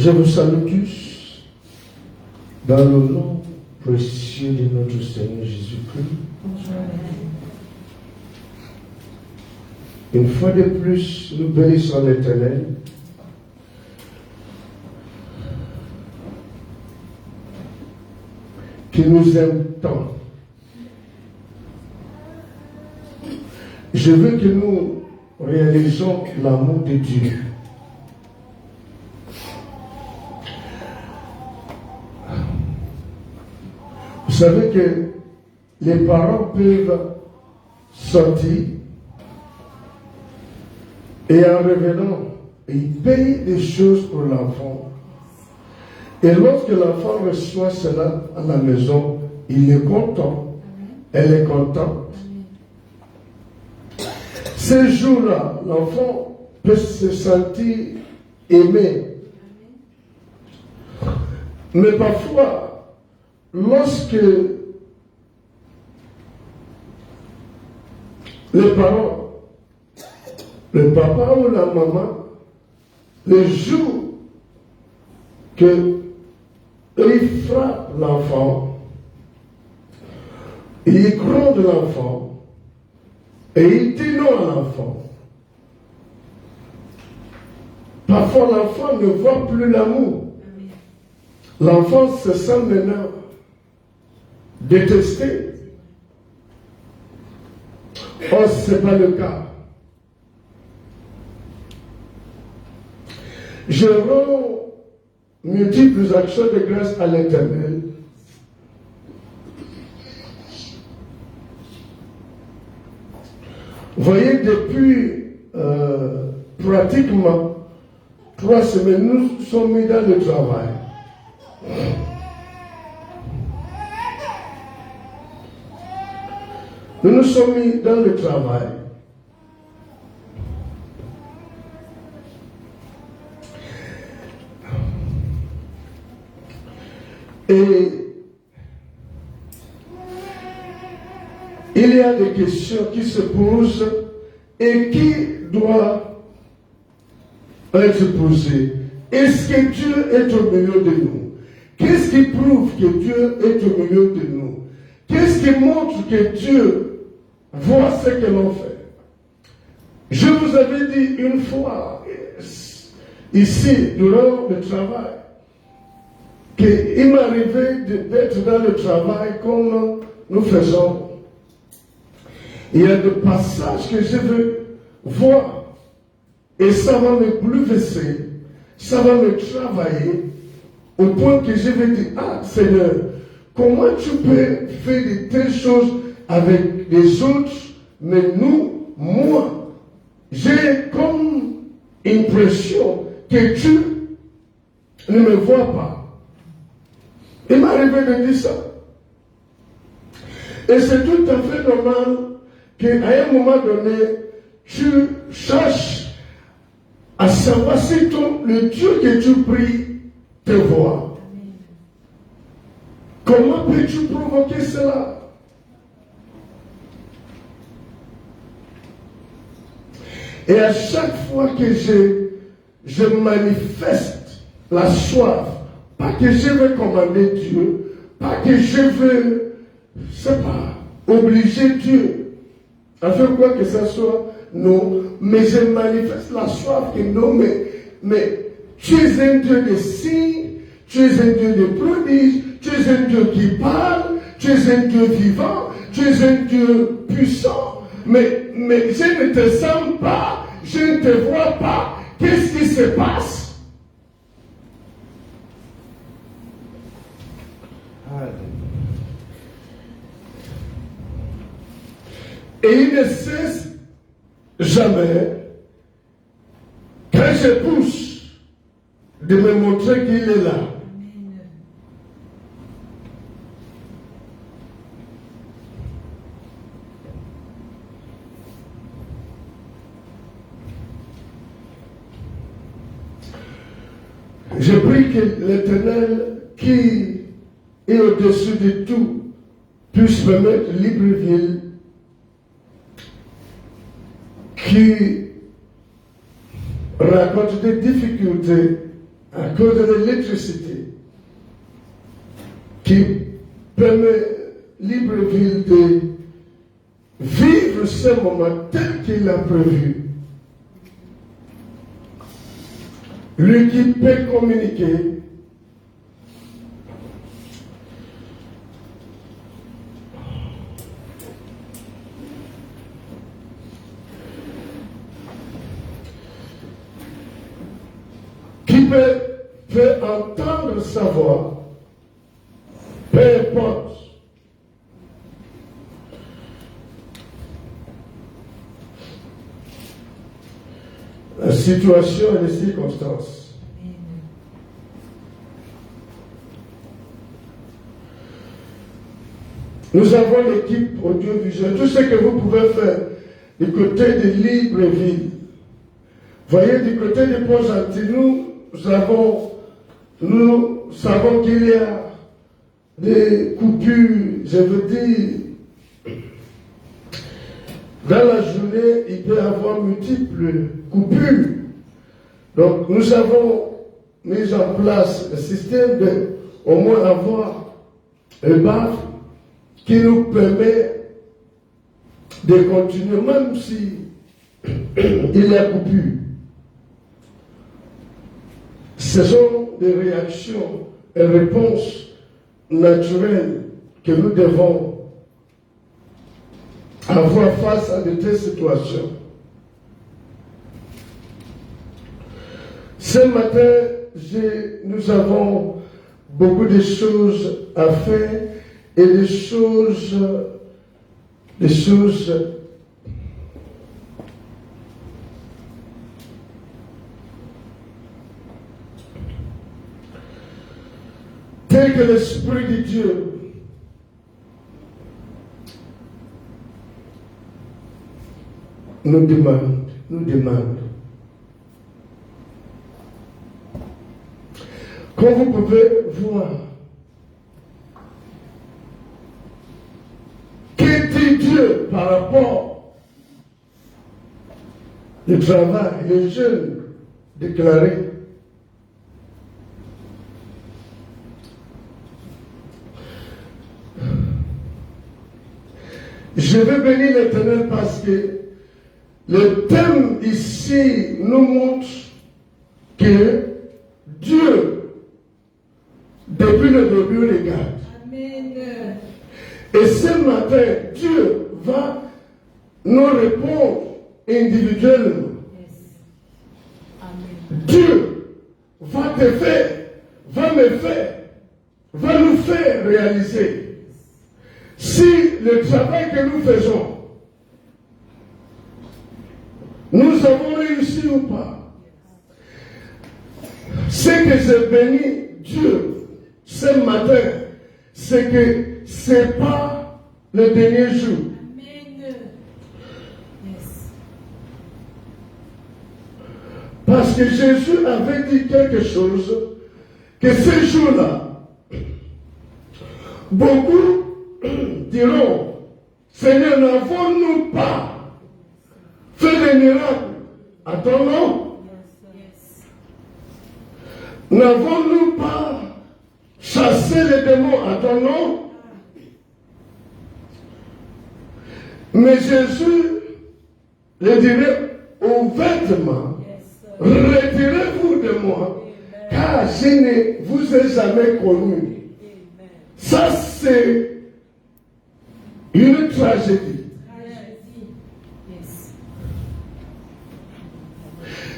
Je vous salue tous dans le nom précieux de notre Seigneur Jésus-Christ. Une fois de plus, nous bénissons l'Éternel. Qui nous aime tant. Je veux que nous réalisons l'amour de Dieu. Vous savez que les parents peuvent sortir et en revenant, ils payent des choses pour l'enfant. Et lorsque l'enfant reçoit cela à la maison, il est content, elle est contente. Ces jours-là, l'enfant peut se sentir aimé. Mais parfois, lorsque les parents, le papa ou la maman, le jour que il frappe l'enfant, il gronde l'enfant et il dit non à l'enfant. Parfois l'enfant ne voit plus l'amour. L'enfant se sent maintenant détesté. Or, ce n'est pas le cas. Je rends multiples actions de grâce à l'Éternel. Voyez, depuis pratiquement 3 semaines, nous sommes mis dans le travail. Nous nous sommes mis dans le travail. Et il y a des questions qui se posent et qui doivent être posées. Est-ce que Dieu est au milieu de nous? Qu'est-ce qui prouve que Dieu est au milieu de nous? Qu'est-ce qui montre que Dieu voit ce que l'on fait? Je vous avais dit une fois, ici, durant le travail, qu'il m'arrivait d'être dans le travail comme nous faisons. Il y a des passages que je veux voir et ça va me bouleverser, ça va me travailler au point que je vais dire, ah Seigneur, comment tu peux faire de telles choses avec les autres, mais nous, moi, j'ai comme impression que tu ne me vois pas. Il m'est arrivé de dire ça. Et c'est tout à fait normal qu'à un moment donné, tu cherches à savoir si le Dieu que tu pries te voit. Comment peux-tu provoquer cela? Et à chaque fois que je manifeste la soif, pas que je veux commander Dieu, pas que je veux, c'est pas, obliger Dieu à faire quoi que ce soit, non, mais je manifeste la soif que non, mais tu es un Dieu de signes, tu es un Dieu de prodiges, tu es un Dieu qui parle, tu es un Dieu vivant, tu es un Dieu puissant, mais je ne te sens pas, je ne te vois pas, qu'est-ce qui se passe? Et il ne cesse jamais, quand je pousse, de me montrer qu'il est là. Je prie que l'Éternel, qui est au-dessus de tout, puisse me mettre Libreville, qui raconte des difficultés à cause de l'électricité qui permet Libreville de vivre ce moment tel qu'il a prévu. Lui qui peut communiquer qui peut entendre sa voix, peu importe. La situation et les circonstances. Nous avons l'équipe audiovisuelle, tout ce que vous pouvez faire du côté de Libreville. Voyez, du côté de Port-Gentil, nous savons qu'il y a des coupures, je veux dire, dans la journée, il peut y avoir multiples coupures. Donc, nous avons mis en place le système de au moins avoir un baffle qui nous permet de continuer, même si il y a coupure. Ce sont des réactions et réponses naturelles que nous devons avoir face à de telles situations. Ce matin, nous avons beaucoup de choses à faire et des choses telles que l'Esprit de Dieu nous demande. Comme vous pouvez voir, que dit Dieu par rapport au travail, les jeunes déclarés? Je vais bénir l'Éternel parce que le thème ici nous montre que Dieu, depuis le début, regarde. Amen. Et ce matin, Dieu va nous répondre individuellement. Yes. Amen. Dieu va te faire, va me faire, va nous faire réaliser si le travail que nous faisons, nous avons réussi ou pas. Ce que je bénis Dieu ce matin, c'est que ce n'est pas le dernier jour. Amen. Yes. Parce que Jésus avait dit quelque chose, que ce jour-là, beaucoup diront, Seigneur, n'avons-nous pas fait des miracles à ton nom? Yes. N'avons-nous pas chassé les démons à ton nom? Mais Jésus le dirait ouvertement, retirez-vous de moi, car je ne vous ai jamais connu. Ça, c'est une tragédie.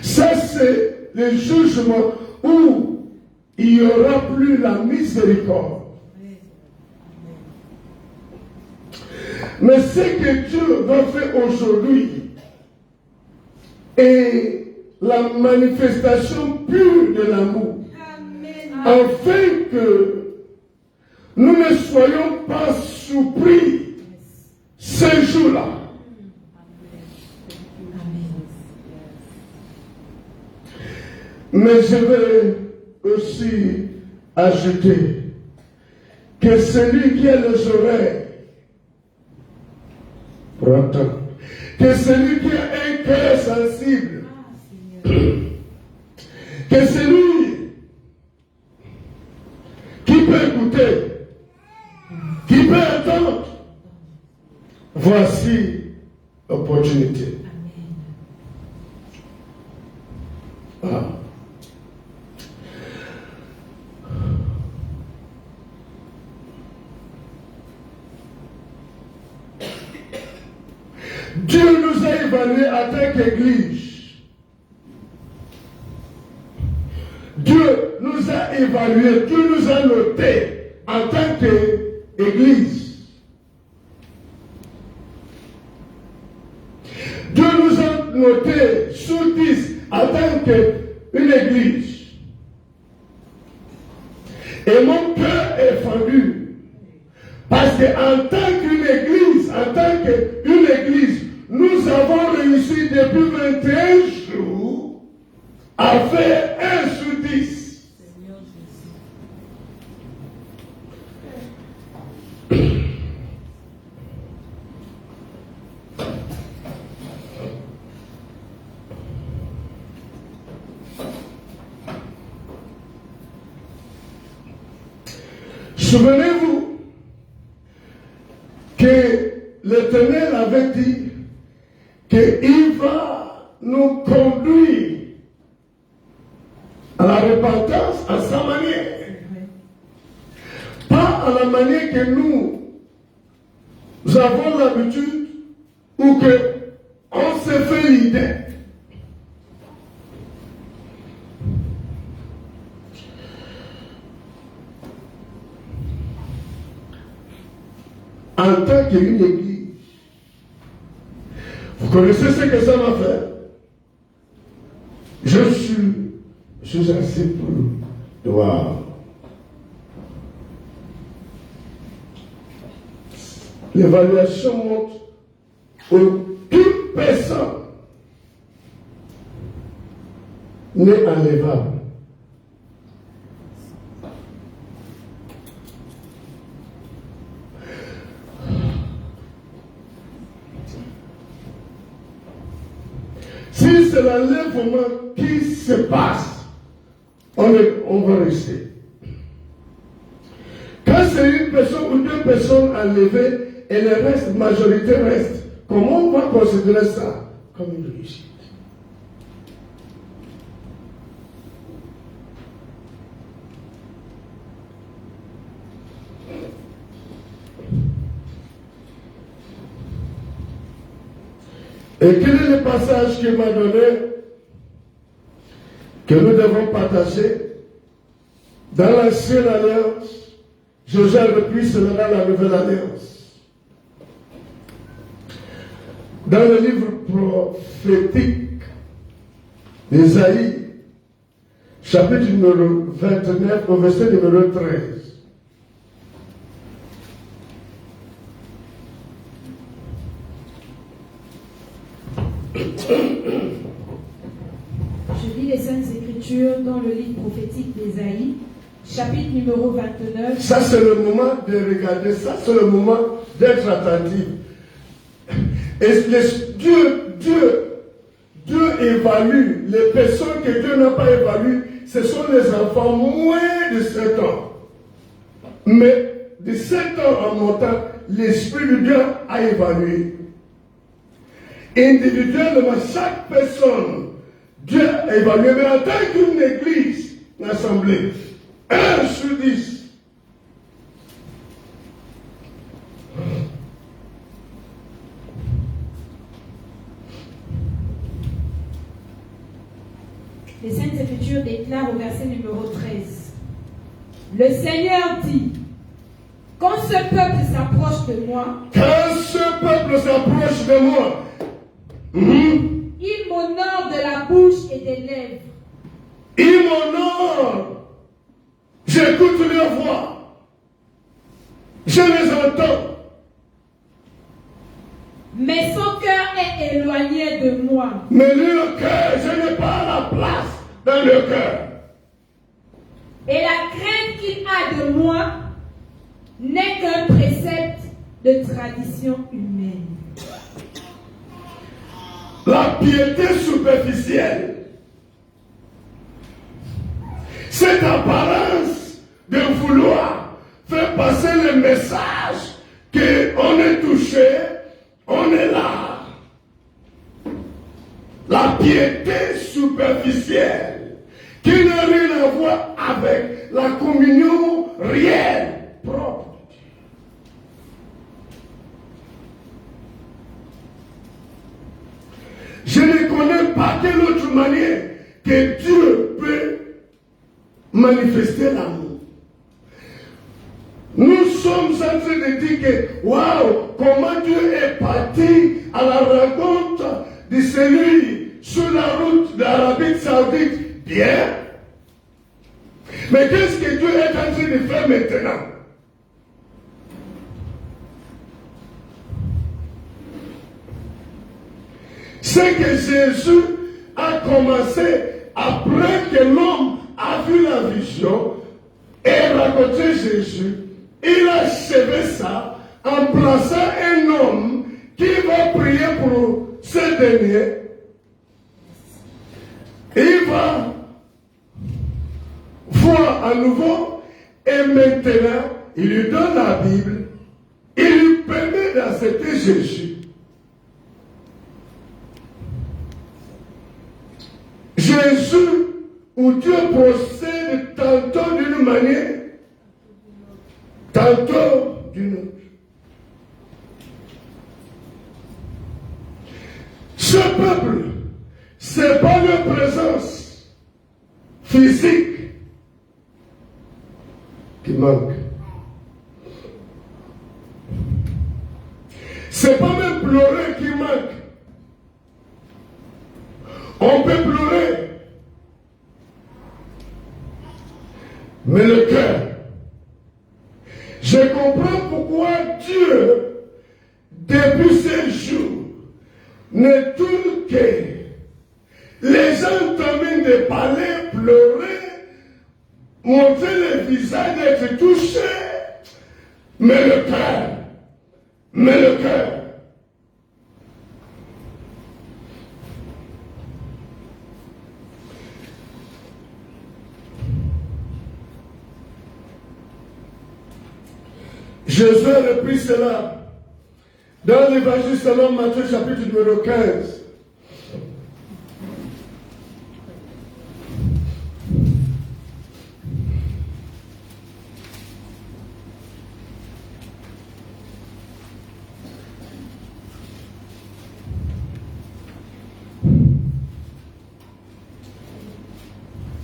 Ça, c'est le jugement où il n'y aura plus la miséricorde. Mais ce que Dieu va faire aujourd'hui est la manifestation pure de l'amour. Afin que nous ne soyons pas surpris ce jour-là. Mais je vais aussi ajouter que celui qui a les oreilles pour entendre, que celui qui a un cœur sensible, que celui peut écouter? Qui peut attendre? Voici l'opportunité. Ah. Dieu nous a évalués en tant qu'Église. Dieu nous a évalués, Dieu nous a notés en tant qu'Église. Dieu nous a notés sur 10 en tant qu'une Église. Et mon cœur est fendu. Parce qu'en tant qu'une Église, nous avons réussi depuis 21 jours à faire 1 sur 10. Souvenez-vous que l'Éternel avait dit qu'il va nous conduire à la repentance à sa manière. Pas à la manière que nous avons l'habitude ou que on se fait l'idée. En tant qu'une église, vous connaissez ce que ça va faire? Je suis assez pour voir. L'évaluation montre qu'aucune personne n'est enlevable. Si c'est l'enlèvement qui se passe, on va rester. Quand c'est une personne ou deux personnes enlevées et le reste, majorité reste, comment on va considérer ça comme une réussite? Et quel est le passage qu'il m'a donné que nous devons partager dans l'ancienne alliance? Josué repris cela dans la nouvelle alliance. Dans le livre prophétique d'Ésaïe, chapitre numéro 29, au verset numéro 13. Je lis les Saintes Écritures dans le livre prophétique d'Ésaïe, chapitre numéro 29. Ça, c'est le moment de regarder, ça, c'est le moment d'être attentif. Et Dieu évalue les personnes que Dieu n'a pas évaluées, ce sont les enfants moins de 7 ans. Mais de 7 ans en montant, l'Esprit de Dieu a évalué. Individuellement, chaque personne, Dieu a évalué, mais en tant qu'une église, l'assemblée, 1 sur 10. Les Saintes Écritures déclarent au verset numéro 13. Le Seigneur dit, quand ce peuple s'approche de moi, il m'honore de la bouche et des lèvres. Il m'honore. J'écoute leur voix. Je les entends. Mais son cœur est éloigné de moi. Mais leur cœur, je n'ai pas la place dans leur cœur. Et la crainte qu'il a de moi n'est qu'un précepte de tradition humaine. La piété superficielle, cette apparence de vouloir message qu'on est touché, on est là. La piété superficielle qui n'a rien à voir avec la communion réelle, propre. Je ne connais pas quelle autre manière que Dieu peut manifester l'amour. Nous sommes en train de dire que, waouh, comment Dieu est parti à la rencontre de celui sur la route d'Arabie Saoudite. Bien. Mais qu'est-ce que Dieu est en train de faire maintenant? C'est que Jésus a commencé après que l'homme a vu la vision et raconté Jésus. Il a achevé ça en plaçant un homme qui va prier pour ce dernier. Il va voir à nouveau et maintenant il lui donne la Bible. Il lui permet d'accepter Jésus. Jésus, où Dieu procède tantôt d'une manière, tantôt d'une autre. Ce peuple, ce n'est pas leur présence physique qui manque. Ce n'est pas même pleurer qui manque. On peut pleurer. Mais le cœur. Je comprends pourquoi Dieu, depuis ces jours, ne tourne que les gens terminent de parler, pleurer, montrer le visage, être touchés. Mais le cœur. Mais le cœur. Jésus a repris cela dans l'évangile selon Matthieu chapitre numéro 15.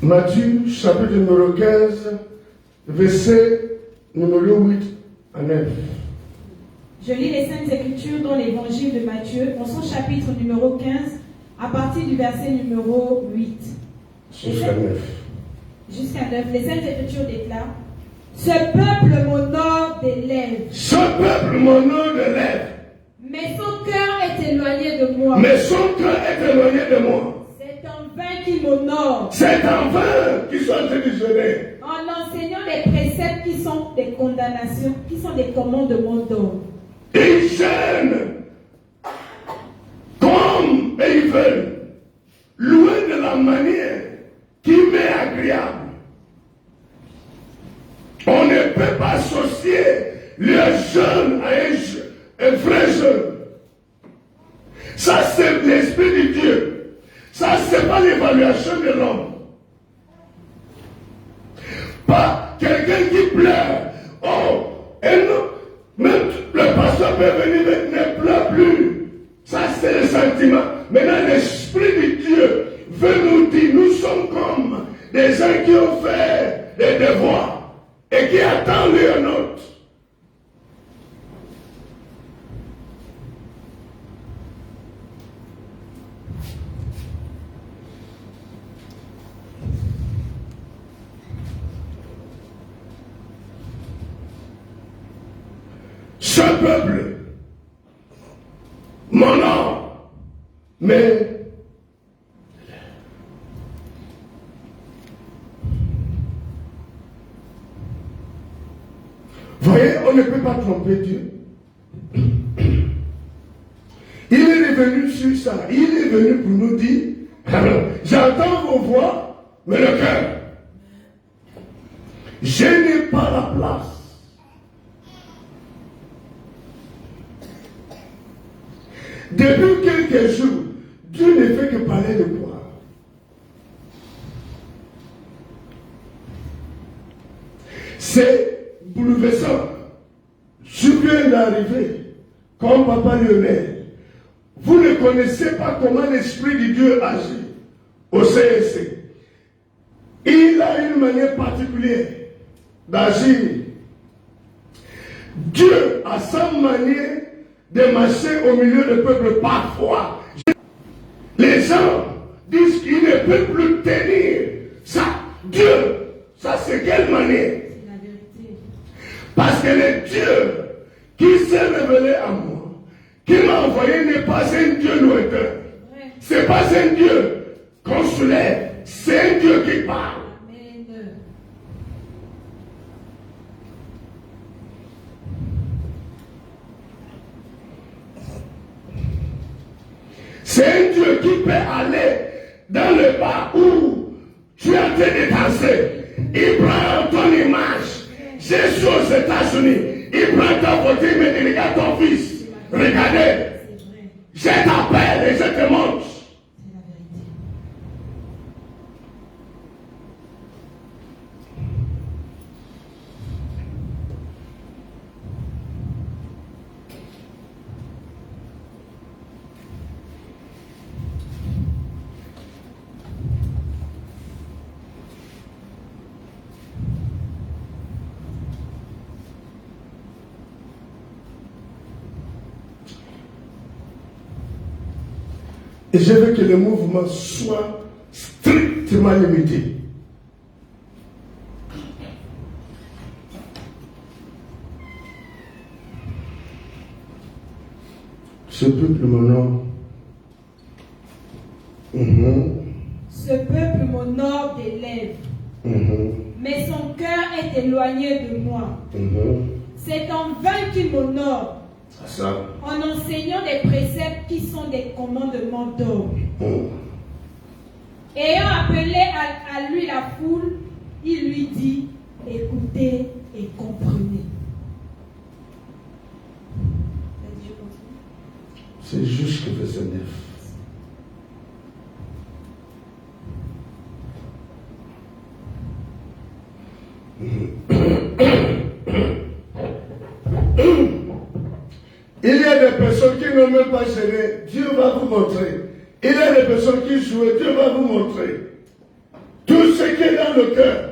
Matthieu chapitre numéro 15, verset numéro 8 à 9. Je lis les Saintes Écritures dans l'évangile de Matthieu, dans son chapitre numéro 15, à partir du verset numéro 8. Jusqu'à 9. Jusqu'à 9. Les Saintes Écritures déclarent: ce peuple m'honore des lèvres. Ce peuple m'honore des lèvres. Mais son cœur est éloigné de moi. Mais son cœur est éloigné de moi. C'est en vain qu'il m'honore. C'est en vain qu'ils sont en train de jeûner. En enseignant les préceptes qui sont des condamnations, qui sont des commandements d'ordre. Ils jeûnent comme ils veulent, loin de la manière qui m'est agréable. On ne peut pas associer le jeûne à un vrai jeûne. Ça, c'est l'Esprit de Dieu. Ça, c'est pas l'évaluation de l'homme. Pas quelqu'un qui pleure. Oh, et non, même le pasteur peut venir, mais ne pleure plus. Ça, c'est le sentiment. Maintenant, l'Esprit de Dieu veut nous dire, nous sommes comme des gens qui ont fait des devoirs et qui attendent leur note. Ce peuple m'honore, mais voyez, on ne peut pas tromper Dieu. Il est revenu sur ça. Il est venu pour nous dire, j'entends vos voix, mais le cœur, je n'ai pas la place Depuis quelques jours, Dieu ne fait que parler de quoi? C'est bouleversant. Je viens d'arriver, comme Papa Lionel. Vous ne connaissez pas comment l'Esprit de Dieu agit au CSC. Il a une manière particulière d'agir. Dieu a sa manière de marcher au milieu du peuple parfois. Les gens disent qu'ils ne peuvent plus tenir ça. Dieu, ça c'est quelle manière? C'est la vérité. Parce que le Dieu qui s'est révélé à moi, qui m'a envoyé, n'est pas un Dieu lointain. C'est pas un Dieu consulaire, c'est un Dieu qui parle. Amen. C'est un Dieu qui peut aller dans le bar où tu es en train de danser. Il prend ton image. Je suis aux États-Unis. Il prend ta photo, il me dit, regarde ton fils. Regardez. C'est vrai. Je t'appelle et je te montre. C'est la vérité. Et je veux que le mouvement soit strictement limité. Ce peuple m'honore. Ce peuple m'honore des lèvres, mais son cœur est éloigné de moi. C'est en vain qu'il m'honore, Ça. en enseignant des préceptes qui sont des commandements d'ordre. Ayant appelé à lui la foule, il lui dit, écoutez et comprenez. C'est juste que verset 9. Il y a des personnes qui n'ont même pas géré. Dieu va vous montrer. Il y a des personnes qui jouent. Dieu va vous montrer. Tout ce qui est dans le cœur.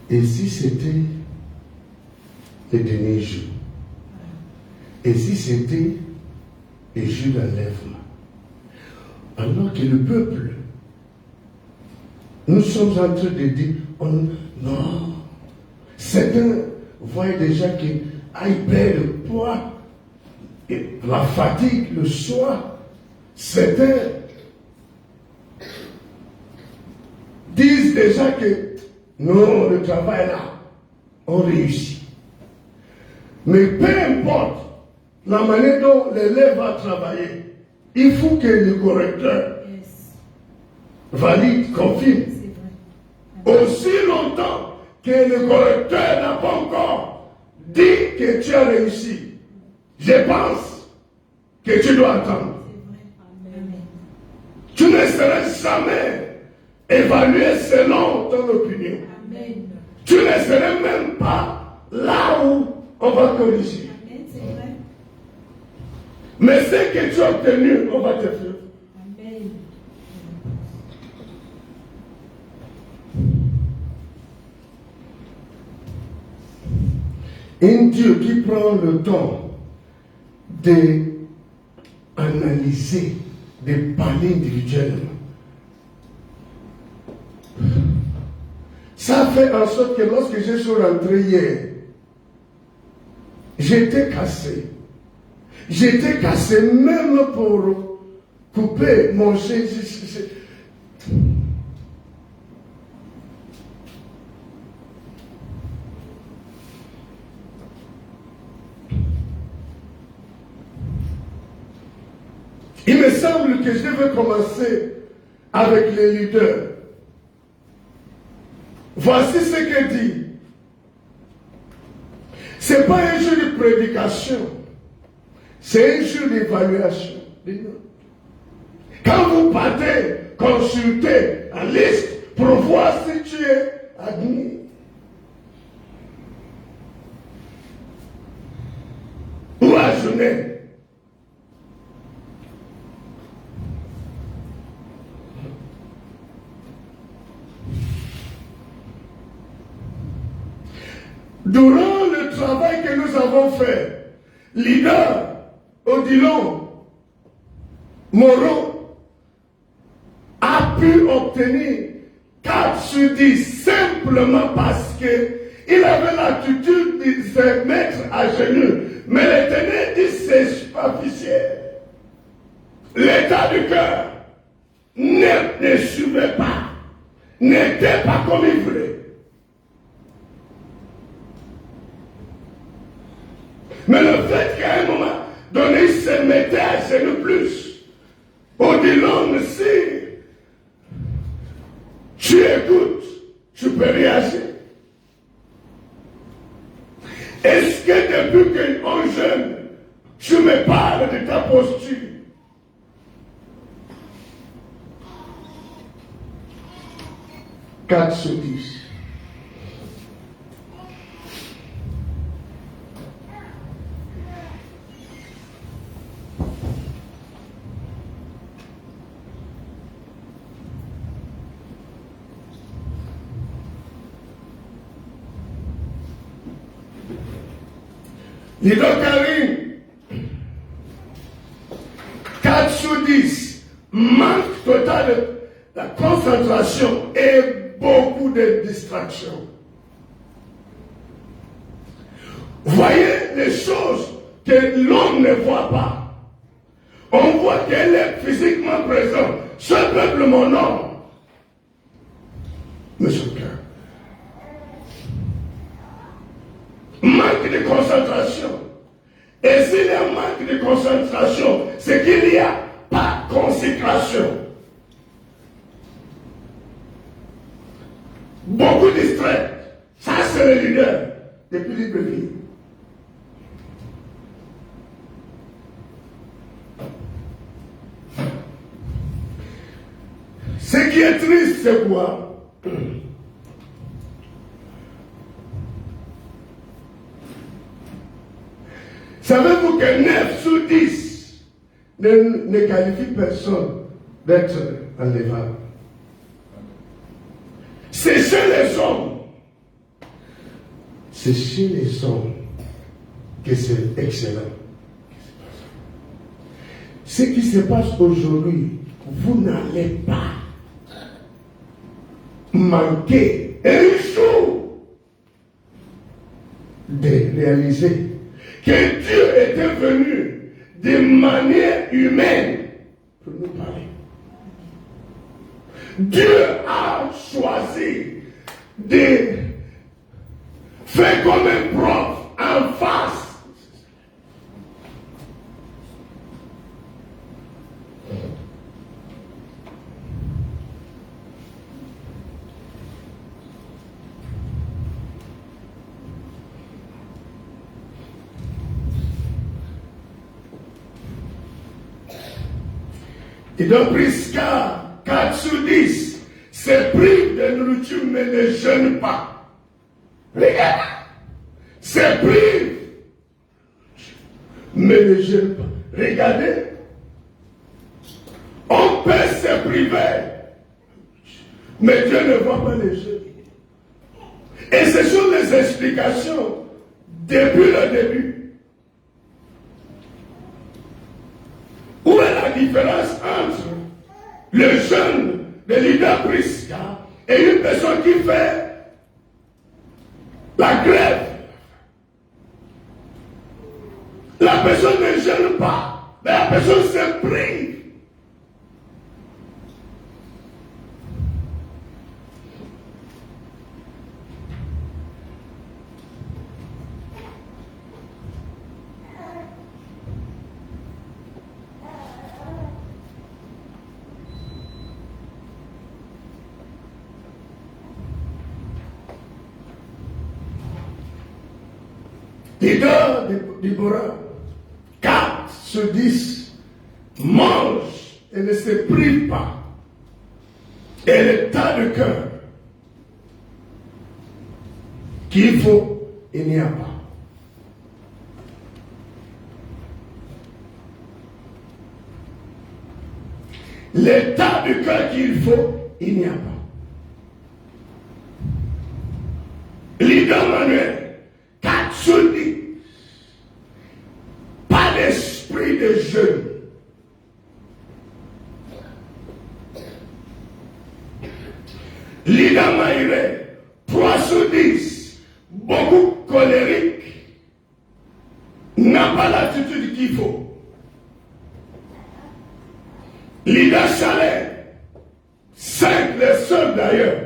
Et si c'était le dernier jour, et si c'était le jour d'enlèvement, alors que le peuple, nous sommes en train de dire, non, certains voient déjà qu'ils perdent le poids, et la fatigue le soir, certains disent déjà que non, le travail là, on réussit. Mais peu importe la manière dont l'élève va travailler, il faut que le correcteur valide, confirme. Aussi longtemps que le correcteur n'a pas encore dit que tu as réussi, je pense que tu dois attendre. Tu ne seras jamais évalué selon ton opinion. Amen. Tu ne seras même pas là où on va corriger. Amen, c'est vrai. Mais ce que tu as obtenu, on va te faire. Amen. Un Dieu qui prend le temps d'analyser, de parler individuellement. Ça fait en sorte que lorsque je suis rentré hier, j'étais cassé. J'étais cassé même pour couper mon chien. Il me semble que je vais commencer avec les leaders. Voici ce que dit. Ce n'est pas un jour de prédication, c'est un jour d'évaluation. Quand vous partez, consultez la liste pour voir si tu es admis. Ou ajourné. Durant le travail que nous avons fait, leader, Odilon, Moreau, a pu obtenir 4 sur 10 simplement parce qu'il avait l'attitude de se mettre à genoux. Mais l'Éternel dit c'est superficiel. L'état du cœur ne suivait pas, n'était pas comme il voulait. Mais le fait qu'à un moment donné, il se mettait à genoux plus. Odilon, si tu écoutes, tu peux réagir. Est-ce que depuis qu'on jeune, tu me parles de ta posture? Quatre sur 10. Leader Karim, 4 sur 10, manque total de la concentration et beaucoup de distractions. Voyez les choses que l'homme ne voit pas. On voit qu'elle est physiquement présente. Ce peuple, mon homme, monsieur le cœur. Manque de concentration. Et s'il y a un manque de concentration, c'est qu'il n'y a pas de consécration. Beaucoup distraits. Ça, c'est le leader depuis le début. Ce qui est triste, c'est quoi? Savez-vous que 9 sur 10 ne qualifie personne d'être enlevable? C'est chez les hommes. C'est chez les hommes que c'est excellent. Ce qui se passe aujourd'hui, vous n'allez pas manquer un jour de réaliser que Dieu était venu de manière humaine pour nous parler. Dieu a choisi de faire comme un prof en face. Et donc, Prisca, 4 sur 10, se prive de nourriture, mais ne jeûne pas. Regarde, se prive, mais ne jeûne pas. Regardez, on peut se priver, mais Dieu ne voit pas les jeûnes. Et ce sont les explications depuis le début. Où est la différence entre le jeûne de leader Prisca et une personne qui fait la grève? La personne ne jeûne pas, mais la personne se prive. Leader Déborah, 4 sur 10, mange et ne se prive pas. Et l'état de cœur qu'il faut, il n'y a pas. L'état de cœur qu'il faut, il n'y a pas. Leader Manuel, 4 sur 10. Pas d'esprit de jeûne. Leader Manuel, 3 sur 10. Beaucoup colérique. N'a pas l'attitude qu'il faut. Leader Chalet, 5 les seuls d'ailleurs.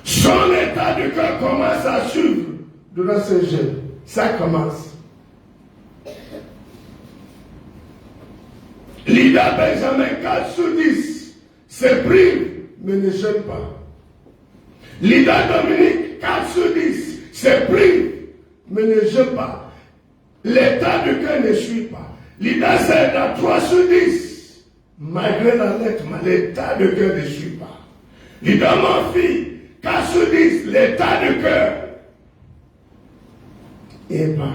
Son état de cœur commence à suivre durant ce jeûne. Ça commence. Leader Benjamin, 4 sur 10, se prive, mais ne jeûne pas. Leader Dominique, 4 sur 10, se prive, mais ne jeûne pas. L'état de cœur ne suit pas. Leader Zelda, 3 sur 10, malgré la lettre, mais l'état de cœur ne suit pas. Leader Murphy, 4 sur 10, l'état de cœur est bas.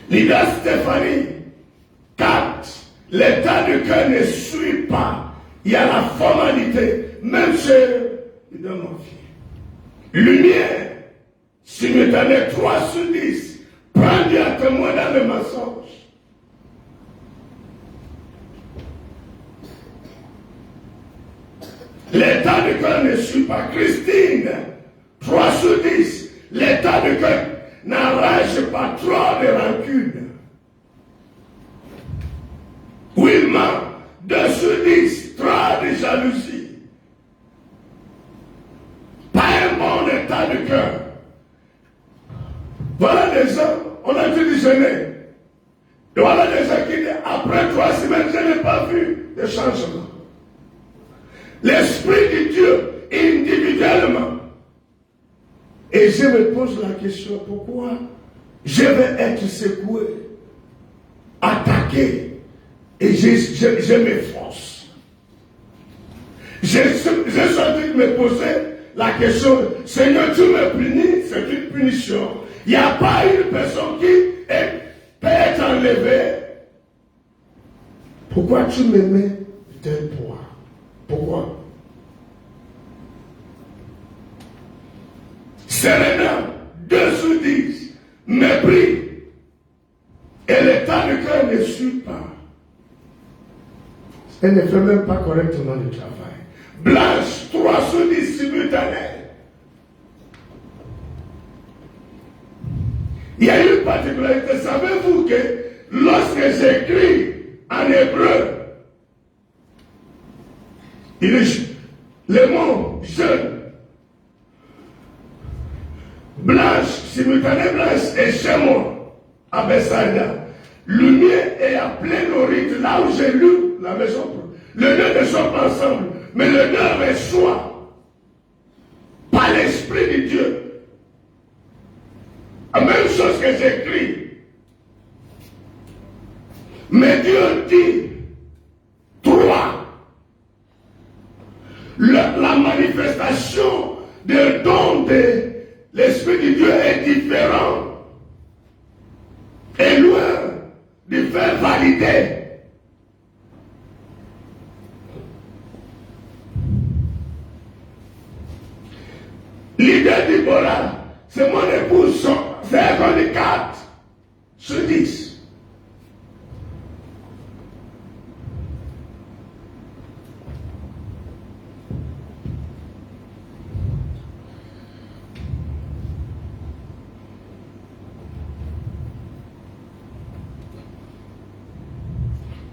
Leader Stéphanie, 4, l'état de cœur ne suit pas. Il y a la formalité, même chez Leader Murphy. Lumière, simultanée 3 sur 10, prends Dieu à témoin dans le mensonge. L'état de cœur ne suit pas. Christine, 3 sur 10. L'état de cœur n'arrache pas trop de rancune. Wilma, 2 sur 10. Trop de jalousie. Pas un bon état de cœur. Voilà des gens, on a dû jeûner. Et voilà des gens qui disent, après 3 semaines, je n'ai pas vu de changement. L'Esprit de Dieu, individuellement. Et je me pose la question, pourquoi je vais être secoué, attaqué, et je m'efforce. J'ai senti de me poser la question, Seigneur, tu me punis, c'est une punition. Il n'y a pas une personne qui peut être enlevée. Pourquoi tu me mets tel poids? Pourquoi? Serena, 2 sur 10, mépris. Et l'état de cœur ne suit pas. Elle ne fait même pas correctement le travail. Blanche, 3 sur 10, simultanée. Il y a une particularité. Savez-vous que lorsque j'écris en hébreu, le mot jeune, blanche, simultanée blanche et chez moi, à Bethsaïda, lumière est à plein orite, là où j'ai lu la maison. Les deux ne sont pas ensemble, mais le deux reçoit par l'Esprit de Dieu. La même chose que j'écris. Mais Dieu dit 3. La manifestation des dons de l'Esprit de Dieu est différente. Et loin de faire valider. L'idée du Déborah, c'est mon épouse, c'est 4 sur 10.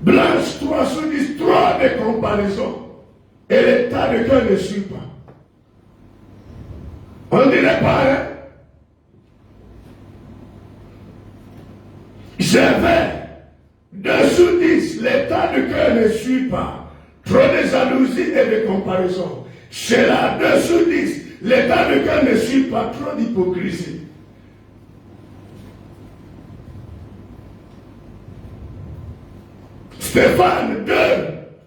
Blanche, 3 sur 10, 3 de comparaison. Et l'état de cœur ne suit pas. On ne dirait pas, hein? J'avais 2 sur 10, l'état de cœur ne suit pas. Trop de jalousie et de comparaison. Chez la 2 sur 10, l'état de cœur ne suit pas. Trop d'hypocrisie. Stéphane 2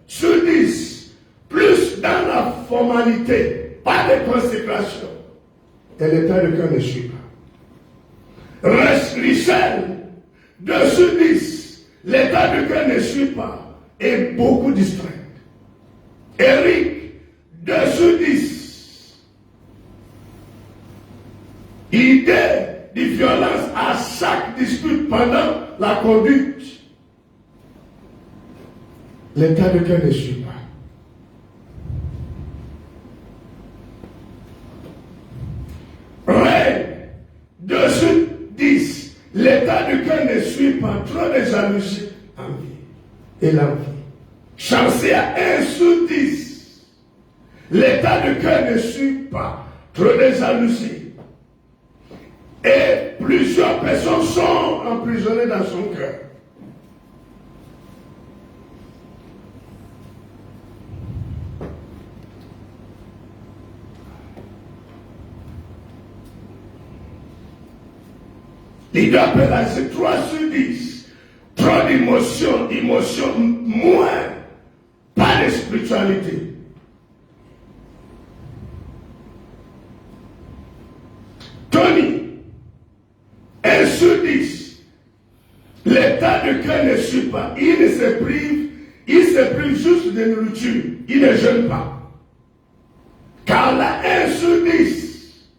sur 10, plus dans la formalité, pas de consécration. Et l'état de cœur ne suit pas. Richel 2 sur 10, l'état de cœur ne suit pas. Et beaucoup distrait. Eric 2 sur 10, idée de violence à chaque dispute pendant la conduite. L'état de cœur ne suit pas. Règle 2 sur 10. L'état de cœur ne suit pas. Trop de jalousie, envie et l'envie. Chancé à 1 sur 10. L'état de cœur ne suit pas. Trop de jalousie. Et plusieurs personnes sont emprisonnées dans son cœur. Il doit appeler 3 sur 10. Trop d'émotions, moins. Pas de spiritualité. Tony, 1 sur 10. L'état de cœur ne suit pas. Il se prive juste de nourriture. Il ne jeûne pas. Car la 1 sur 10,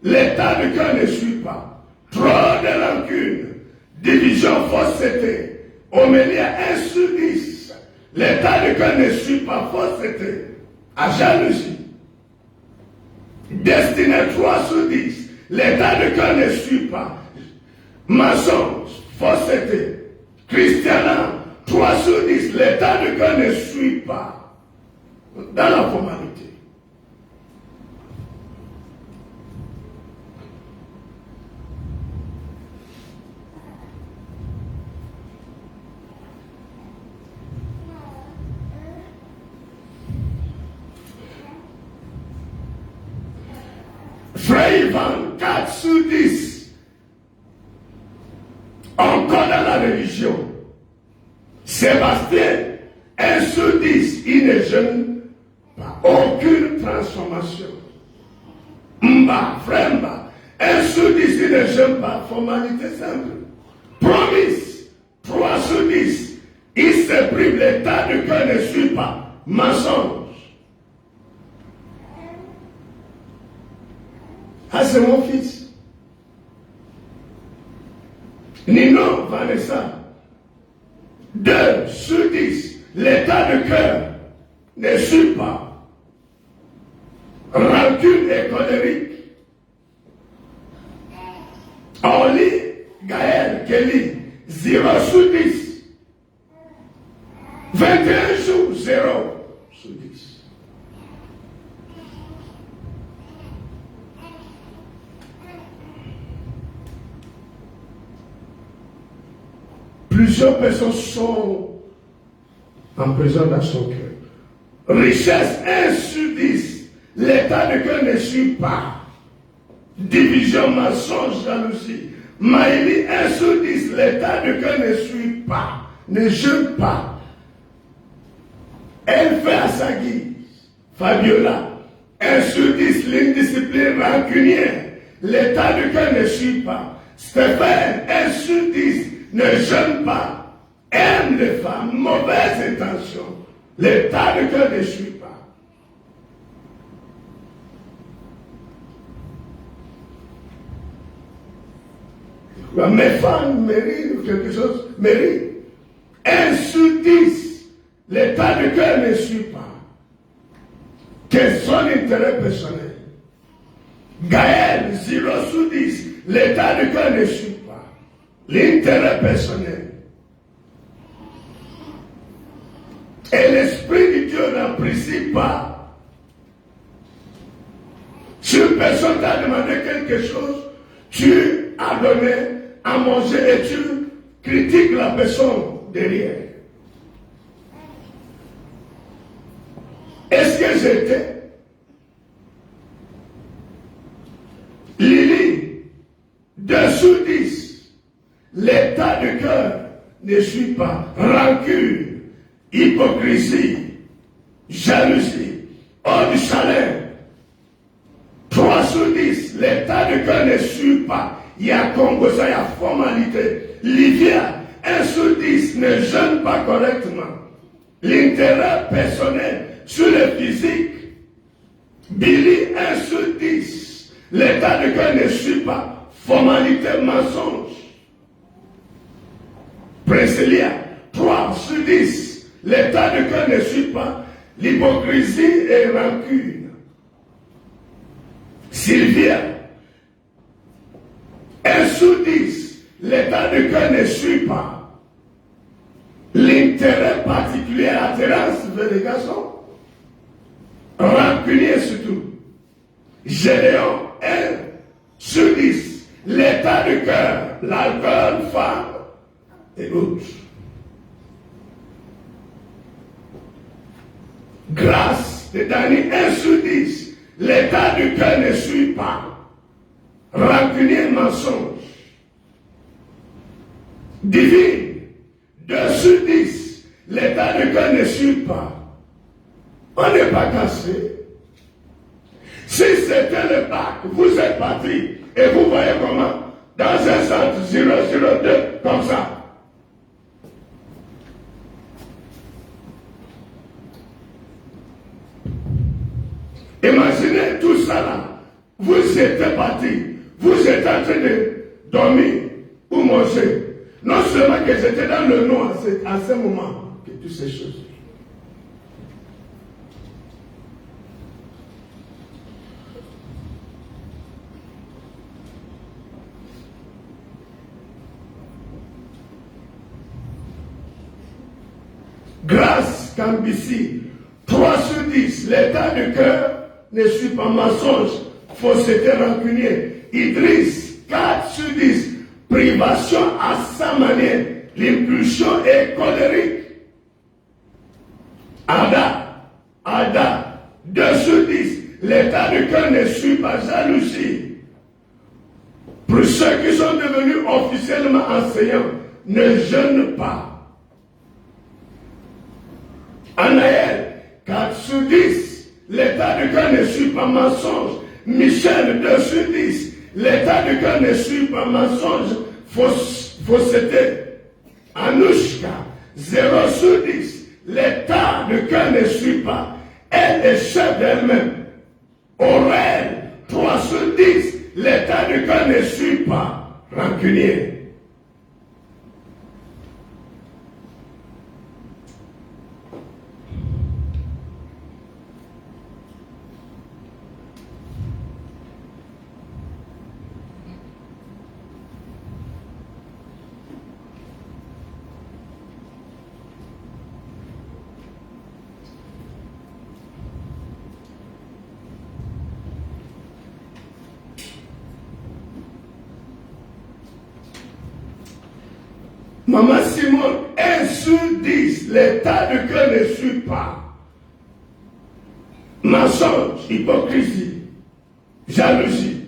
l'état de cœur ne suit pas. Trop de rancune, division, fausseté. Homélie à 1 sur 10. L'état de cœur ne suit pas fausseté. À jalousie. Destinée 3 sur 10. L'état de cœur ne suit pas. Mensonge, fausseté. Christianat 3 sur 10. L'état de cœur ne suit pas. Dans la formalité. Frère 4 sur 10. Encore dans la religion. Sébastien 1 sur 10. Il ne jeûne pas. Aucune transformation. Mba, frère Mba 1 sur 10. Il ne jeûne pas. Formalité simple. Promise 3 sur 10. Il se prive. L'état de cœur ne suit pas. Mensonge. Ah, c'est mon fils. Nino, Vanessa. 2 sur 10. L'état de cœur ne suit pas. Rancune et colérique. Oli, Gaël, Kelly. 0 sur 10. 21 jours, 0 sur 10. Plusieurs personnes sont en prison dans son cœur. Richesse 1 sur 10. L'état de cœur ne suit pas. Division, mensonge, jalousie. Maïli 1 sur 10. L'état de cœur ne suit pas. Ne jeûne pas. Elle fait à sa guise. Fabiola 1 sur 10. L'indiscipline rancunière. L'état de cœur ne suit pas. Stéphane 1 sur 10. Ne jeûne pas, aime les femmes, mauvaise intention. L'état de cœur ne suit pas. Mes femmes méritent ou quelque chose, méritent. 1 sur 10, l'état de cœur ne suit pas. Quel est son intérêt personnel? Gaël, 0 sur 10, l'état de cœur ne suit pas. L'intérêt personnel. Et l'Esprit de Dieu n'apprécie pas. Si une personne t'a demandé quelque chose, tu as donné à manger et tu critiques la personne derrière. l'état de cœur ne suit pas rancune, hypocrisie, jalousie, eau du chalet. 3 sur 10, l'état de cœur ne suit pas. Il y a Congo, ça y a formalité. Livia, 1 sur 10, ne jeûne pas correctement. L'intérêt personnel sur le physique. Billy, 1 sur 10, l'état de cœur ne suit pas. Formalité, mensonge. Priscilla, 3 sur 10, l'état de cœur ne suit pas. L'hypocrisie et rancune. Sylvia, 1 sur 10, l'état de cœur ne suit pas. L'intérêt particulier, attirance vers les garçons. Rancunier surtout. Gédéon, 1 sur 10, l'état de cœur, l'alcool, femme et autres. Grâce de Dani, 1 sur 10. L'état du cœur ne suit pas. Rancunier, mensonge. Divine, 2 sur 10. L'état du cœur ne suit pas. On n'est pas cassé. Si c'était le bac, vous êtes parti et vous voyez comment, dans un centre 002, comme ça. Imaginez tout ça là. Vous êtes parti. Vous êtes en train de dormir ou manger. Non seulement que j'étais dans le noir à ce moment que toutes ces choses. Grâce, Cambici, 3 sur 10, l'état du cœur ne suit pas mensonge, fausseté, rancunier. Idriss, 4 sur 10, privation à sa manière, l'impulsion est colérique. Ada, 2 sur 10, l'état du cœur ne suit pas jalousie. Pour ceux qui sont devenus officiellement enseignants, ne jeûnent pas. Anaël, 4 sur 10, l'état du cœur ne suit pas mensonge. Michel, 2 sur 10, l'état du cœur ne suit pas mensonge, fausseté. Anouchka, 0 sur 10, l'état du cœur ne suit pas. Elle est chef d'elle-même. Aurèle, 3 sur 10, l'état du cœur ne suit pas. Rancunier. Maman Simone, 1 sur 10, l'état de cœur ne suit pas. Mensonge, hypocrisie, jalousie.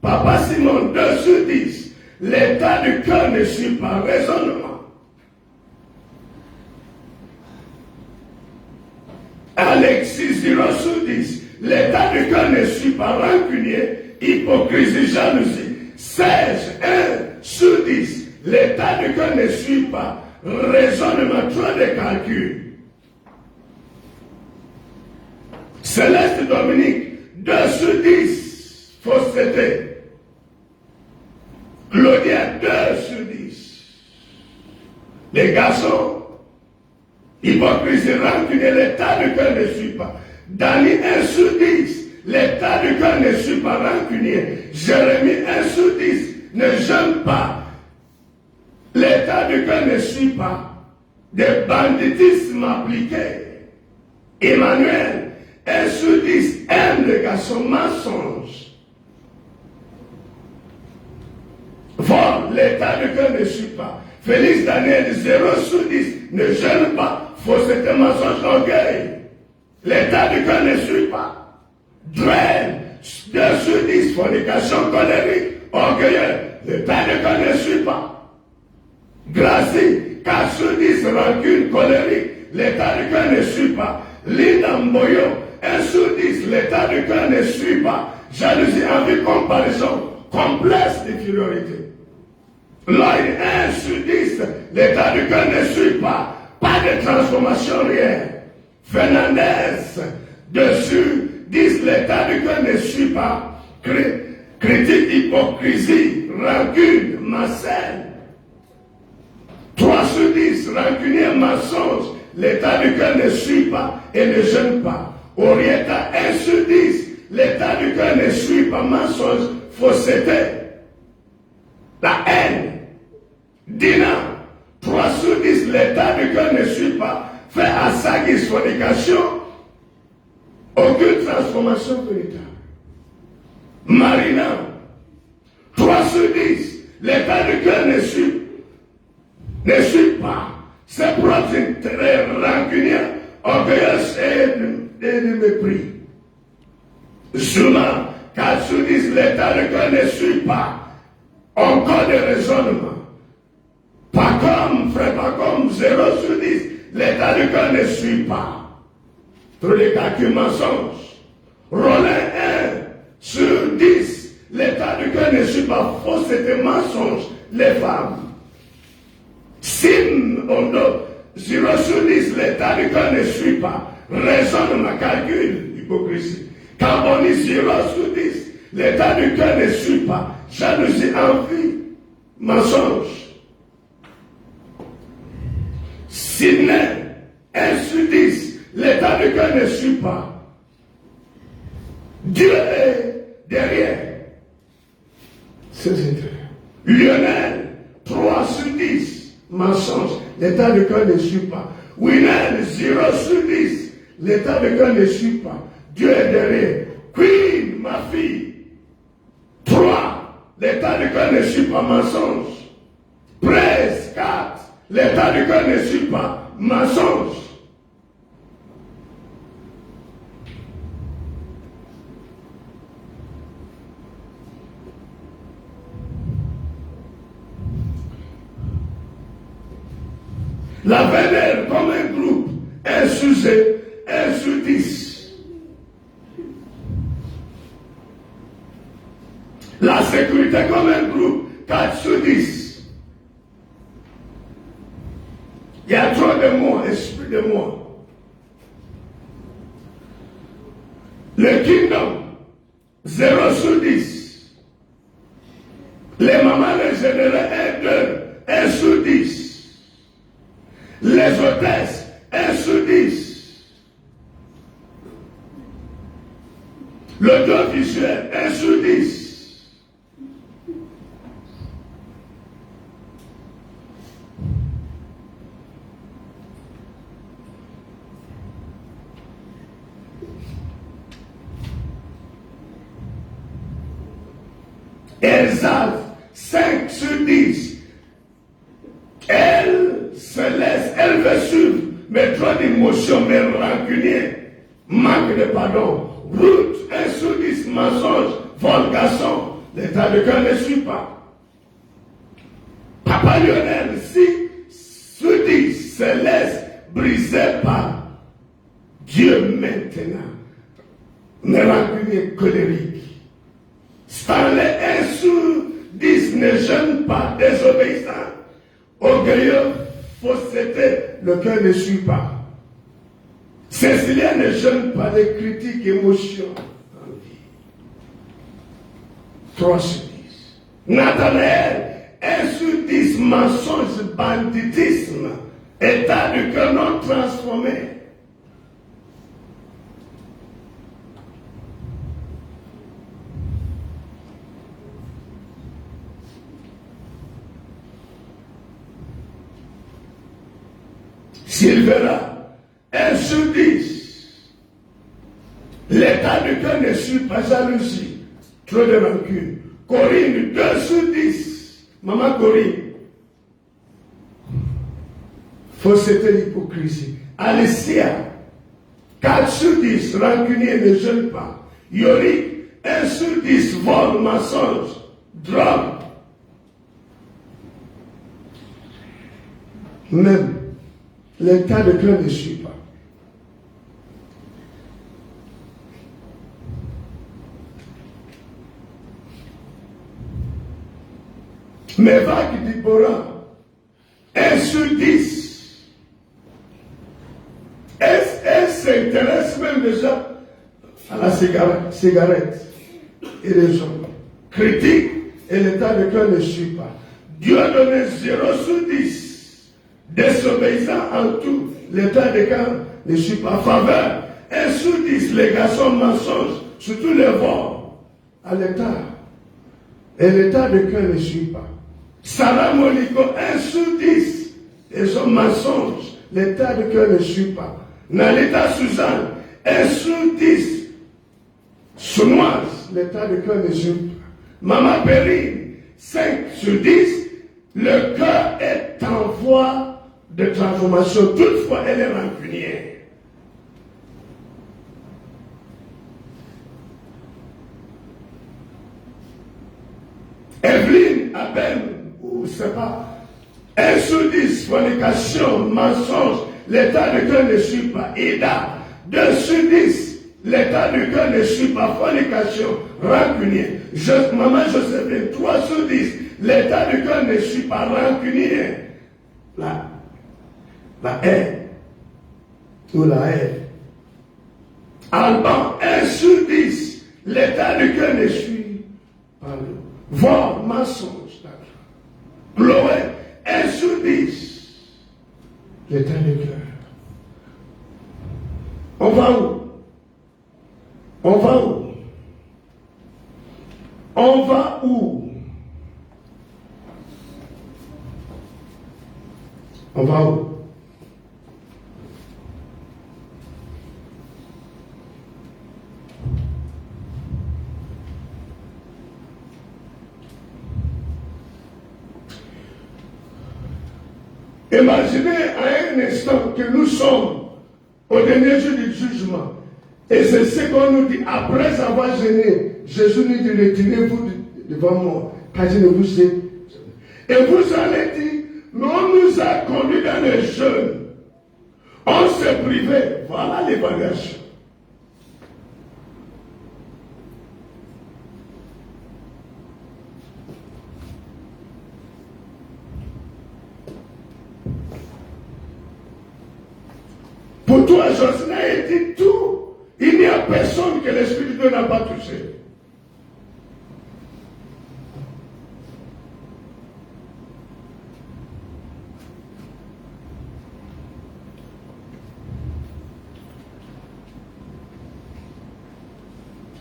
Papa Simone, 2 sur 10, l'état du cœur ne suit pas. Raisonnement. Alexis, 0 sur 10, l'état du cœur ne suit pas. Rancunier, hypocrisie, jalousie. 16, 1 sur 10. L'état du cœur ne suit pas. Raisonnement, trop de calcul. Céleste Dominique, 2 sur 10. Fausseté. Claudia, 2 sur 10. Les garçons, hypocrisie, rancunier, l'état du cœur ne suit pas. Dani, 1 sur 10. L'état du cœur ne suit pas. Rancunier. Jérémie, 1 sur 10. Ne jeûne pas. L'état du cœur ne suit pas. Des banditismes appliqués. Emmanuel, 1 sur 10, aime les garçons, mensonge. Vol, l'état du cœur ne suit pas. Félix Daniel, 0 sur 10, ne jeûne pas. Fausseté, mensonge, orgueil. L'état du cœur ne suit pas. Draine, 2 sur 10, fornication, colérique, orgueilleux. L'état du cœur ne suit pas. Gracie, 4 sur 10, rancune, colérique, l'état du cœur ne suit pas. L'inamboyo, 1 sur 10, l'état du cœur ne suit pas. Jalousie, envie, comparaison, complexe d'infériorité. Lloyd, 1 sur 10, l'état du cœur ne suit pas. Pas de transformation, rien. Fernandez, dessus, 10, l'état du cœur ne suit pas. Critique, hypocrisie, rancune, Marcel. 3 sur 10, rancunier, mensonge, l'état du cœur ne suit pas et ne gêne pas. Orienta, 1 sur 10, l'état du cœur ne suit pas, mensonge, fausseté, la haine. Dina, 3 sur 10, l'état du cœur ne suit pas, fait assagis, fornication, aucune transformation véritable. Marina, 3 sur 10, l'état du cœur ne suit pas ses propres intérêts rancuniers, orgueilleux et de mépris. Zuma, 4 sur 10, l'état du cœur ne suit pas encore de raisonnement. Pas comme, frère, pas comme, 0 sur 10, l'état du cœur ne suit pas. Tous les calculs mensonges. Rollin 1 sur 10, l'état du cœur ne suit pas. Fausseté, mensonge, les femmes. Sim, Ondo, 0 sur 10, l'état du cœur ne suit pas. Raisonnement, calcul, hypocrisie. Carbonie, 0 sur 10, l'état du cœur ne suit pas. Jalousie, envie, mensonge. Sydney, 1 sur 10, l'état du cœur ne suit pas. Dieu est derrière ses intérêts. Lionel, 3 sur 10, mensonge, l'état du cœur ne suit pas. Winel, 0 sur 10, l'état du cœur ne suit pas. Dieu est derrière. Queen, ma fille, 3, l'état du cœur ne suit pas, mensonge. Praise, 4, l'état du cœur ne suit pas, mensonge. La vénère comme un groupe, un sujet, 1 sur 10. La sécurité comme un groupe, 4 sur 10. Il y a trop de moi, esprit de moi. Le kingdom, 0 sur 10. Les mamans, les généraux, 1 sur 10. Les hôtesses, 1 sur 10. L'audiovisuel, 1 sur 10. Elsa, 5 sur 10. Elle se laisse, elle veut suivre, mais trop d'émotions, mais rancunier, manque de pardon. Route, 1 sur 10, mensonge, vol, garçon, l'état de cœur ne suit pas. Papa Lionel, 6 sur 10, se laisse briser par Dieu maintenant. Mais rancunier, colérique. Stanley, 1 sur 10, ne gêne pas, désobéissant. Orgueilleux, fausseté, le cœur ne suit pas. Cécilia ne gêne pas les critiques, émotions. 3 sur 10. Nathanaël, 1 sur 10, mensonge, banditisme, état du cœur non transformé. Silvera, 1 sur 10. L'état du cœur ne suit pas, jalousie, trop de rancune. Corinne, 2 sur 10. Maman Corinne. Fausseté, hypocrisie. Alicia, 4 sur 10. Rancunier, ne gêne pas. Yorick, 1 sur 10. Vol, mensonge, drogue. même l'état de cœur ne suit pas. Mais va qui dit Bora, 1 sur 10. Elle s'intéresse même déjà à la cigarette et les gens. Critique et l'état de cœur ne suit pas. Dieu a donné 0 sur 10. Désobéissant en tout, l'état de cœur ne suit pas. Faveur, 1 sur 10, les garçons mensonges, surtout les vols, à l'état. Et l'état de cœur ne suit pas. Sarah Monico, 1 sur 10, les hommes mensonges, l'état de cœur ne suit pas. Nalita Suzanne, 1 sur 10, sournoise, l'état de cœur ne suit pas. Maman Perrine, 5 sur 10, le cœur est en voie de transformation, toutefois elle est rancunière. Evelyne, Abel, ou je ne sais pas, 1 sur 10, fornication, mensonge, l'état de cœur ne suit pas. Ida, 2 sur 10, l'état de cœur ne suit pas. Fornication, rancunier. Maman Joséphine, 3 sur 10, l'état de cœur ne suit pas. Rancunier. La haine. Ou la haine. Alban, 1 sur 10, l'état de cœur ne suit pas. Vol, mensonge. Chloé, 1 sur 10, l'état de cœur. On va où? On va où? On va où? On va où? Imaginez à un instant que nous sommes au dernier jour du jugement. Et c'est ce qu'on nous dit. Après avoir gêné, Jésus nous dit, retirez-vous devant moi, car je ne vous sais. Et vous allez dire, mais on nous a conduits dans le jeûne. On s'est privé. Voilà l'évaluation. Pour toi, Josué a dit tout. Il n'y a personne que l'Esprit de Dieu n'a pas touché.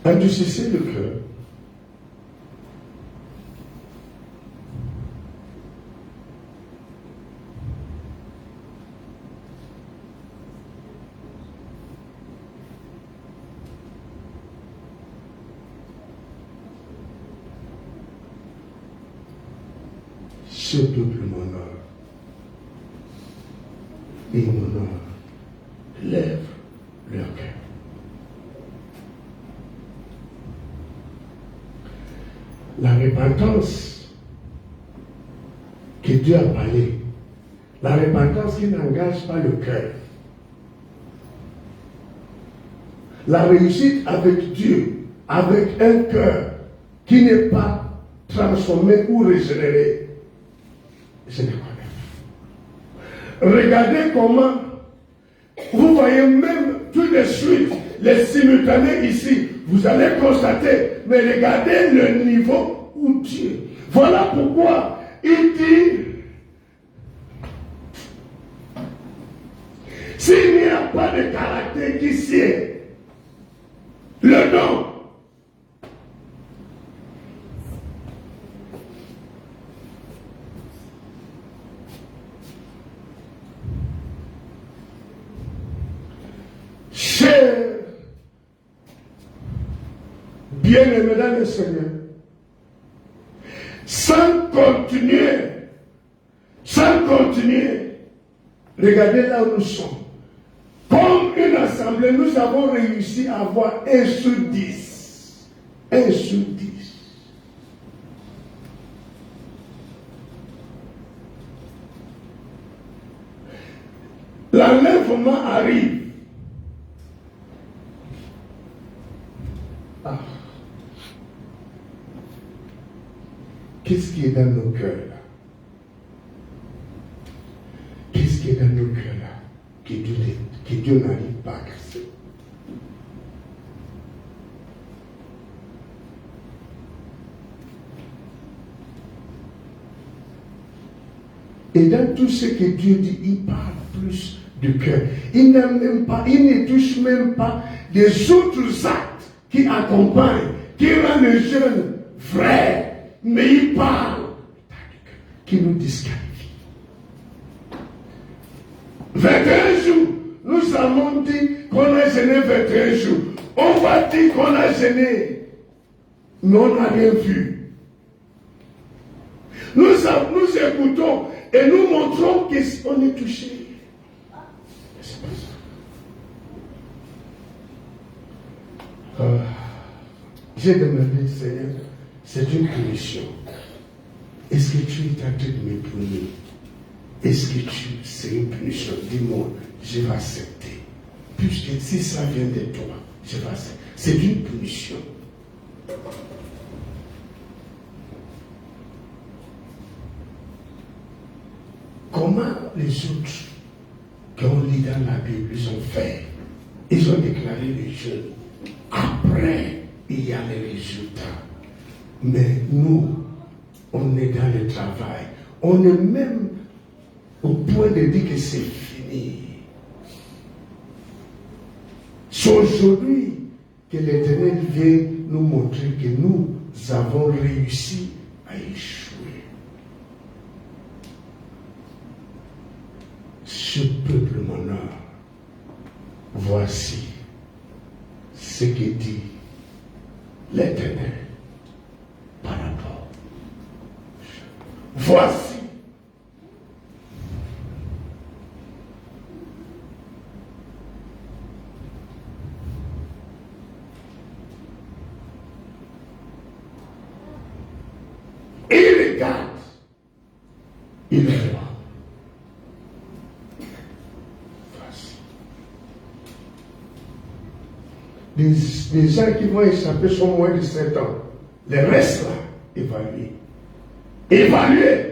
Endurcissez le cœur. Ce peuple m'honore. Et m'honore. Lève leur cœur. La repentance que Dieu a parlé, la repentance qui n'engage pas le cœur, la réussite avec Dieu, avec un cœur qui n'est pas transformé ou régénéré, je ne connais pas. Regardez comment, vous voyez même tout de suite les simultanés ici, vous allez constater, mais regardez le niveau où Dieu. Voilà pourquoi il dit, s'il n'y a pas de caractère qui sied, le don, bien-aimés dans le Seigneur, sans continuer, regardez là où nous sommes. Comme une assemblée, nous avons réussi à avoir 1 sur 10. 1 sur 10. l'enlèvement arrive. Ah. Qu'est-ce qui est dans nos cœurs là? Qu'est-ce qui est dans nos cœurs là que Dieu n'arrive pas à casser? Et dans tout ce que Dieu dit, il parle plus du cœur. Il ne touche même pas les autres actes qui accompagnent, qui rendent les jeunes vrais. Mais il parle qui nous disqualifie. 21 jours, nous avons dit qu'on a gêné 21 jours. On va dire qu'on a gêné, mais on n'a rien vu. Nous écoutons et nous montrons qu'on est touché. C'est pas ça. J'ai demandé, Seigneur, c'est une punition. Est-ce que tu es en train de me punir? Est-ce que c'est une punition? Dis-moi, je vais accepter. Puisque si ça vient de toi, je vais accepter. C'est une punition. Comment les autres qui ont lu dans la Bible, ils ont fait? Ils ont déclaré les jeunes. Après, il y a les résultats. Mais nous, on est dans le travail. On est même au point de dire que c'est fini. C'est aujourd'hui que l'Éternel vient nous montrer que nous avons réussi à échouer. Ce peuple m'honore. Voici ce que dit l'Éternel par rapport. Voici. Il regarde. Il voit. Les gens qui vont échapper sont moins de 7 ans. Les restes là, évaluer. Évaluer.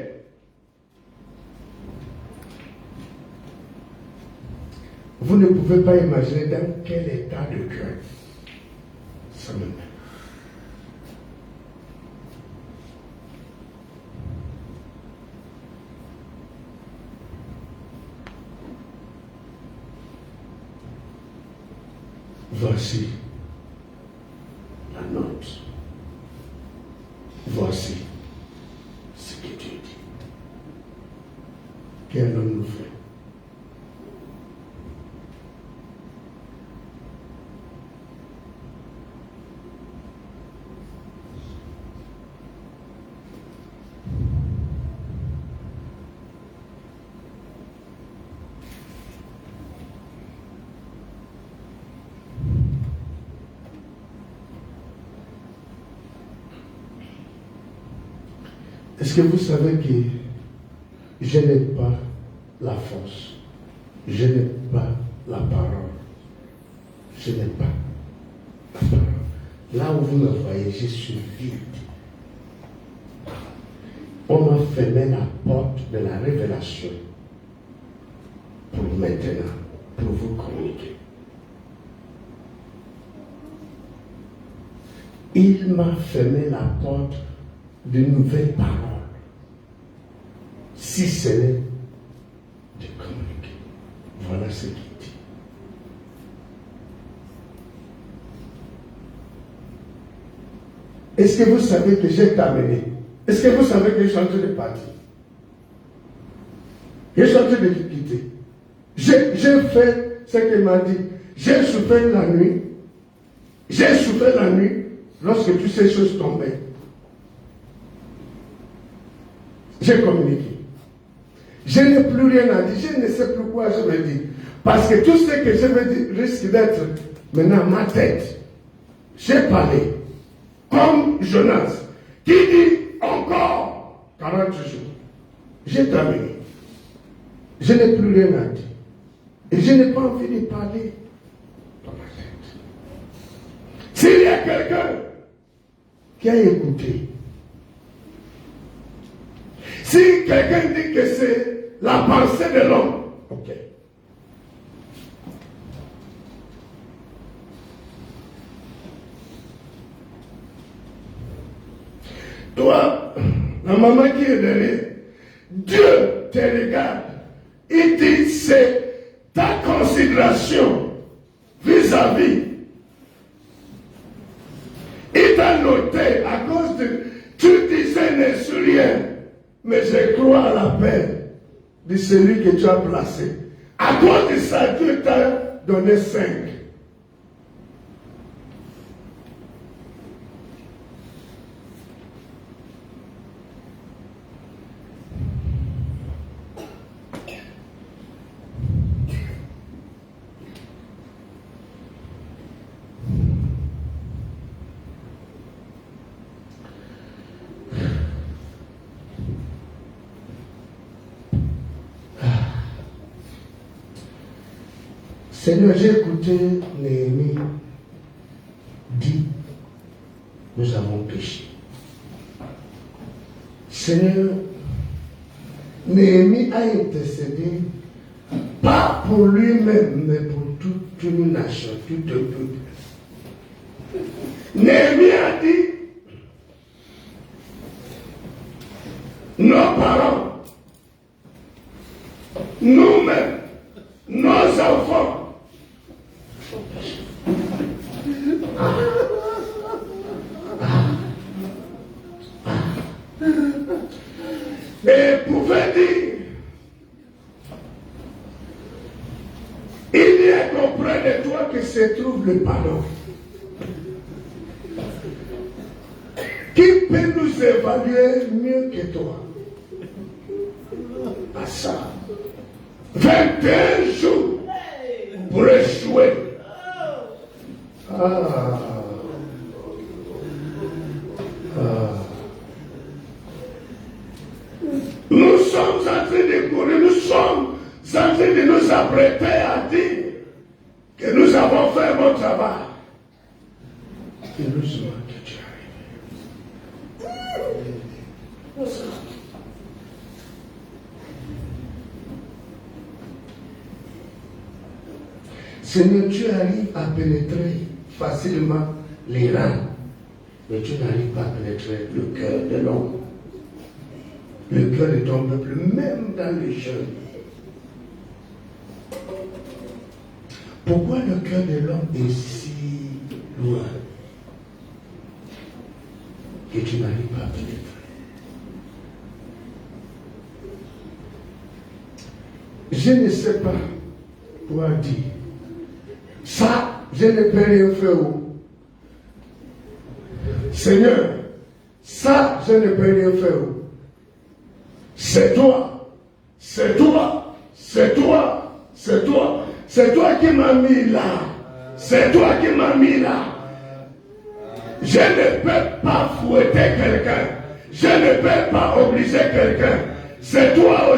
Vous ne pouvez pas imaginer dans quel état de cœur ça me met. Voici la note. Voici ce que Dieu dit. Quel homme nous fait? Est-ce que vous savez que je n'ai pas la force, je n'ai pas la parole, je n'ai pas la parole. Là où vous me voyez, je suis vide. On m'a fermé la porte de la révélation pour maintenant, pour vous communiquer. Il m'a fermé la porte de nouvelles paroles. Si ce n'est de communiquer. Voilà ce qu'il dit. Est-ce que vous savez que j'ai terminé? Est-ce que vous savez que je suis en train de partir? Je suis en train de quitter. J'ai fait ce qu'il m'a dit. J'ai souffert la nuit. J'ai souffert la nuit lorsque toutes ces choses tombaient. J'ai communiqué. Je n'ai plus rien à dire. Je ne sais plus quoi je vais dire. Parce que tout ce que je vais dire risque d'être maintenant ma tête. J'ai parlé. Comme Jonas, qui dit encore 40 jours. J'ai terminé. Je n'ai plus rien à dire. Et je n'ai pas envie de parler dans ma tête. S'il y a quelqu'un qui a écouté, si quelqu'un dit que c'est la pensée de l'homme, ok. Toi, la maman qui est derrière, Dieu te regarde. Il dit c'est ta considération vis-à-vis. Il t'a noté à cause de... Tu disais ne suis rien, mais je crois à la paix de celui que tu as placé. À cause de ça, Dieu t'a donné 5. Seigneur, j'ai écouté Néhémie dit, nous avons péché. Seigneur, Néhémie a intercédé, pas pour lui-même, mais pour toute une nation, tout un peuple. Néhémie a dit, nos parents, nous-mêmes, nos enfants, et pouvait dire, il y a qu'auprès de toi que se trouve le pardon. Qui peut nous évaluer mieux que toi? À ça. 21 jours pour échouer. Nous sommes en train de courir, nous sommes en train de nous apprêter à dire que nous avons fait un bon travail. Heureusement que tu arrives. Seigneur, tu arrives à pénétrer facilement les reins, mais tu n'arrives pas à pénétrer le cœur de l'homme. Le cœur de ton peuple, même dans les jeunes. Pourquoi le cœur de l'homme est si loin que tu n'arrives pas à pénétrer? Je ne sais pas quoi dire. Ça, je ne peux rien faire. Seigneur, ça, je ne peux rien faire. C'est toi, c'est toi, c'est toi, c'est toi. C'est toi qui m'as mis là. C'est toi qui m'as mis là. Je ne peux pas fouetter quelqu'un. Je ne peux pas obliger quelqu'un. C'est toi, oh,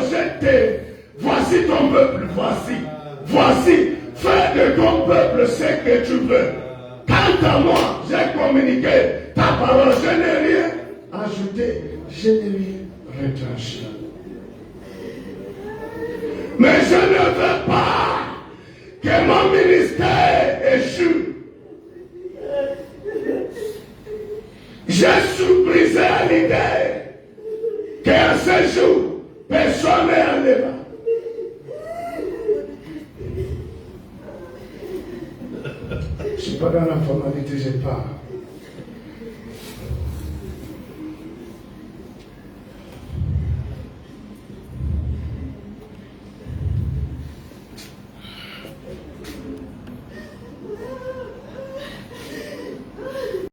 voici ton peuple, voici. Voici. Fais de ton peuple ce que tu veux. Quant à moi, j'ai communiqué ta parole. Je n'ai rien ajouté. Je n'ai rien retranché. Mais je ne veux pas que mon ministère échoue. Je suis brisé à l'idée qu'à ce jour, personne n'est enlevé. Je ne suis pas dans la formalité, je parle.